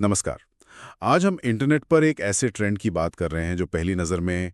नमस्कार। आज हम इंटरनेट पर एक ऐसे ट्रेंड की बात कर रहे हैं जो पहली नज़र में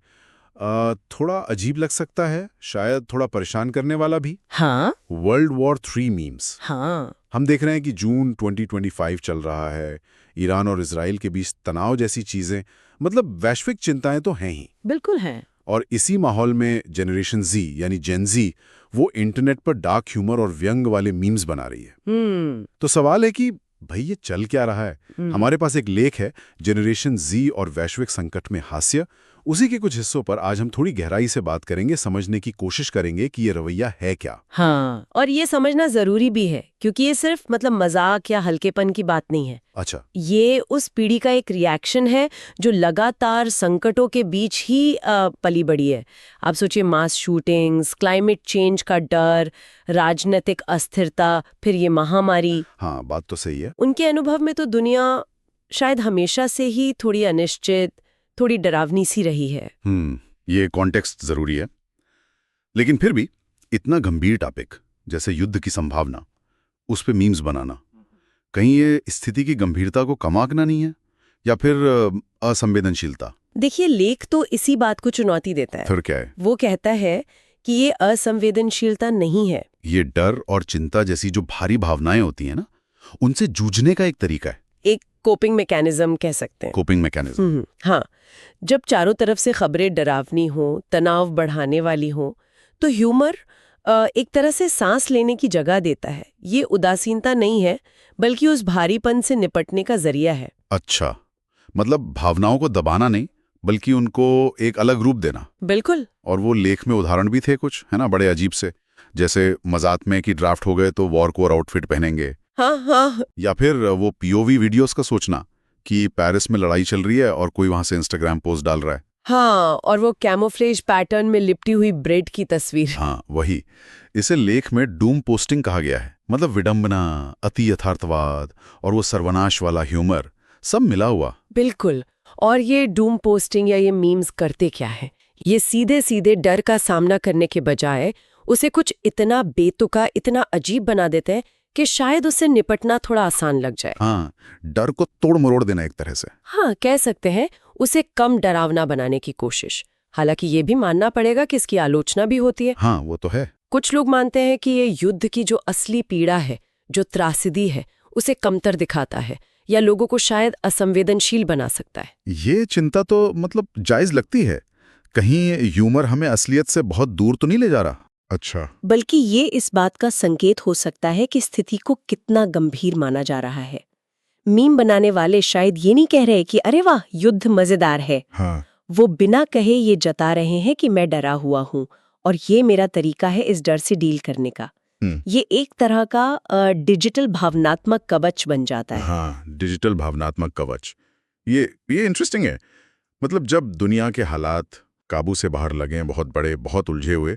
थोड़ा अजीब लग सकता है, शायद थोड़ा परेशान करने वाला भी। हाँ वर्ल्ड वॉर 3 मीम्स। हाँ। हम देख रहे हैं कि जून 2025 चल रहा है। ईरान और इजराइल के बीच तनाव जैसी चीज़ें, मतलब वैश्विक चिंताएं तो हैं ही। बिल्कुल है। और इसी माहौल में जनरेशन जी यानी जेन जी वो इंटरनेट पर डार्क ह्यूमर और व्यंग वाले मीम्स बना रही है। हम्म। तो सवाल है कि भाई ये चल क्या रहा है। हम्म। हमारे पास एक लेख है, जनरेशन जी और वैश्विक संकट में हास्य। उसी के कुछ हिस्सों पर आज हम थोड़ी गहराई से बात करेंगे, समझने की कोशिश करेंगे कि ये रवैया है क्या। हाँ, और ये समझना जरूरी भी है क्योंकि ये सिर्फ मजाक या हल्केपन की बात नहीं है। अच्छा। ये उस पीढ़ी का एक रिएक्शन है जो लगातार संकटों के बीच ही पली बड़ी है। आप सोचिए, मास शूटिंग्स, क्लाइमेट चेंज का डर, राजनीतिक अस्थिरता, फिर ये महामारी। हाँ, बात तो सही है। उनके अनुभव में तो दुनिया शायद हमेशा से ही थोड़ी अनिश्चित, थोड़ी डरावनी सी रही है। ये कॉन्टेक्स्ट जरूरी है। लेकिन फिर भी इतना गंभीर टॉपिक जैसे युद्ध की संभावना, उस पे मीम्स बनाना, कहीं ये स्थिति की गंभीरता को कम आंकना नहीं है, या फिर असंवेदनशीलता? देखिए, लेख तो इसी बात को चुनौती देता है। फिर क्या है? वो कहता है कि ये असंवेदनशीलता नहीं है। ये डर और चिंता जैसी जो भारी भावनाएं होती हैं ना, उनसे जूझने का एक तरीका है। एक कोपिंग मैकेनिज्म कह सकते हैं। Coping mechanism. हाँ। जब चारों तरफ से खबरें डरावनी हो, तनाव बढ़ाने वाली हो, तो ह्यूमर एक तरह से सांस लेने की जगह देता है। ये उदासीनता नहीं है, बल्कि उस भारीपन से निपटने का जरिया है। अच्छा, मतलब भावनाओं को दबाना नहीं, बल्कि उनको एक अलग रूप देना। बिल्कुल। और वो लेख में उदाहरण भी थे कुछ, है ना, बड़े अजीब से, जैसे मजाक में कि ड्राफ्ट हो गए तो वॉर कोर आउटफिट पहनेंगे। हाँ हाँ। या फिर वो पीओवी वीडियोस का सोचना कि पेरिस में लड़ाई चल रही है और कोई वहां से इंस्टाग्राम पोस्ट डाल रहा है। हाँ, और वो कैमोफ्लेज पैटर्न में लिपटी हुई ब्रेड की तस्वीर। हाँ, वही। इसे लेख में डूम पोस्टिंग कहा गया है, मतलब विडंबना, अति यथार्थवाद और वो सर्वनाश वाला ह्यूमर, सब मिला हुआ। बिल्कुल। और ये डूम पोस्टिंग या ये मीम्स करते क्या है? ये सीधे सीधे डर का सामना करने के बजाय उसे कुछ इतना बेतुका, इतना अजीब बना देते हैं कि शायद उससे निपटना थोड़ा आसान लग जाए। हाँ, डर को तोड़ मरोड़ देना एक तरह से। हाँ, कह सकते हैं उसे कम डरावना बनाने की कोशिश। हालांकि ये भी मानना पड़ेगा कि इसकी आलोचना भी होती है। हाँ, वो तो है। कुछ लोग मानते हैं कि ये युद्ध की जो असली पीड़ा है, जो त्रासदी है, उसे कमतर दिखाता है या लोगों को शायद असंवेदनशील बना सकता है। ये चिंता तो मतलब जायज लगती है। कहीं ह्यूमर हमें असलियत से बहुत दूर तो नहीं ले जा रहा? अच्छा। बल्कि ये इस बात का संकेत हो सकता है कि स्थिति को कितना गंभीर माना जा रहा है। मीम बनाने वाले शायद ये नहीं कह रहे कि अरे वाह, युद्ध मजेदार है। हाँ। वो बिना कहे ये जता रहे हैं कि मैं डरा हुआ हूँ और ये मेरा तरीका है इस डर से डील करने का। ये एक तरह का डिजिटल भावनात्मक कवच बन जाता है। हाँ, डिजिटल भावनात्मक कवच। ये इंटरेस्टिंग है। मतलब जब दुनिया के हालात काबू से बाहर लगें, बहुत बड़े, बहुत उलझे हुए,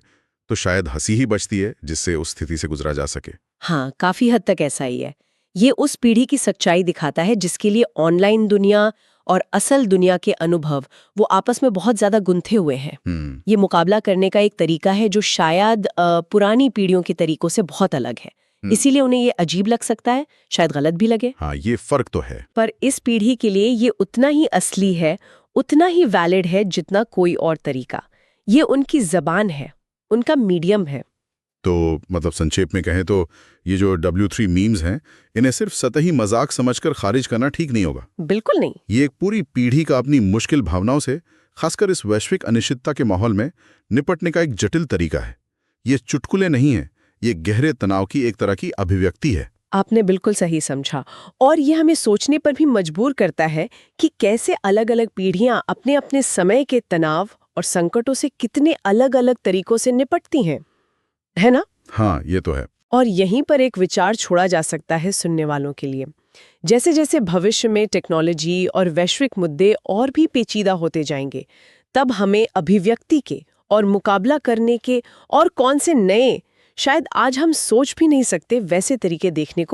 तो शायद हंसी ही बचती है जिससे उस स्थिति से गुजरा जा सके। हाँ, काफी हद तक ऐसा ही है। ये उस पीढ़ी की सच्चाई दिखाता है जिसके लिए ऑनलाइन दुनिया और असल दुनिया के अनुभव वो आपस में बहुत ज्यादा गुंथे हुए हैं। ये मुकाबला करने का एक तरीका है जो शायद पुरानी पीढ़ियों के तरीकों से बहुत अलग है। इसीलिए उन्हें ये अजीब लग सकता है, शायद गलत भी लगे। हाँ, ये फर्क तो है। पर इस पीढ़ी के लिए ये उतना ही असली है, उतना ही वैलिड है जितना कोई और तरीका। ये उनकी जबान है, उनका मीडियम है। तो मतलब संक्षेप में कहें तो ये जो W3 मीम्स हैं, इन्हें सिर्फ सतही मजाक समझकर खारिज करना ठीक नहीं होगा। बिल्कुल नहीं। ये एक पूरी पीढ़ी का अपनी मुश्किल भावनाओं से, खासकर इस वैश्विक अनिश्चितता के माहौल में निपटने का एक जटिल तरीका है। ये चुटकुले नहीं है, ये गहरे तनाव की एक तरह की अभिव्यक्ति है। आपने बिल्कुल सही समझा। और ये हमें सोचने पर भी मजबूर करता है कि कैसे अलग अलग पीढ़ियां अपने अपने समय के तनाव और संकटों से कितने अलग अलग तरीकों से निपटती हैं, है ना? हाँ, ये तो है। और यहीं पर एक विचार छोड़ा जा सकता है सुनने वालों के लिए। जैसे जैसे भविष्य में टेक्नोलॉजी और वैश्विक मुद्दे और भी पेचीदा होते जाएंगे, तब हमें अभिव्यक्ति के और मुकाबला करने के और कौन से नए, शायद आज हम सोच भी नहीं सकते वैसे तरीके देखने को